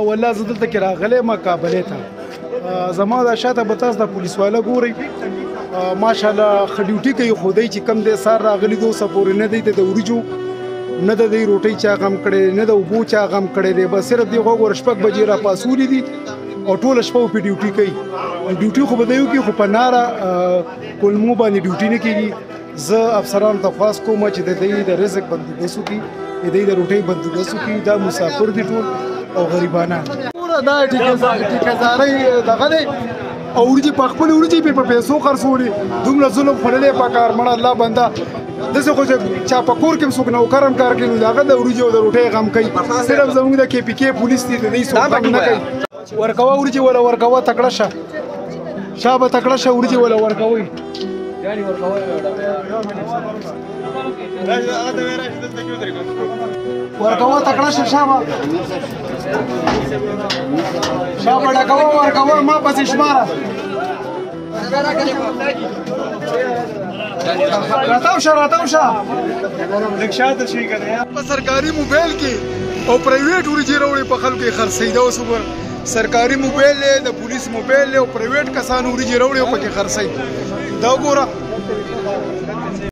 والله زه دلته کې راغلی یم کابلې ته. زما د شاته به تاسو د پولیس والا ګورئ ماشاءالله ښه ډیوټي کوي، خو دی چې کم دی سار راغلي دي اوسه پورې نه دی د وریجو نه د دی روټۍ چا غم کړی نه د اوبو چا غم کړی دی، بس صرف دی وګوره 6 بجې را پاسولي دي او ټوله شپه په ډیوټي کوي. ډیوټي خو به دی وکړي خو په ناره کولمو باندې ډیوټي نه کېږي. زه افسرانو ته خواست کوم چې د دی د رزق بندوبست وکړي، د دی د روټۍ بندوبست وکړي. دا مسافر دي ټول او غریبانان. دا ټیکهزارۍ دغه دی او وریجې په خپلې وریجې په پیسو خرڅولي. دومره ظلم خوړلی په کار مړه الله بنده داسې خو چې چا په کور کې هم څوک نوکر هم کار کوي نو د هغه د وریجو او د روټۍ غم کوي. صرف زموږ د KPK پولیس دي د دوی څوک غم نه کوي. ورکوه وریجې وله ورکوه تکړه شه شابه تکړه شه وریجې وله ورکوئ. ورکوه تکړه شه شابه شابه ډکوه ورکوه ما پسې شماره راتاو شه لږ شاته شي که نه په سرکاري موبایل کې او پرایویټ وریجې راوړې په خلکو یې خرڅوي. دا اوس وګوره سرکاري موبایل دی د پولیس موبایل دی او پرایویټ کسانو وریجې راوړې او پکې خرڅوي. دا وګوره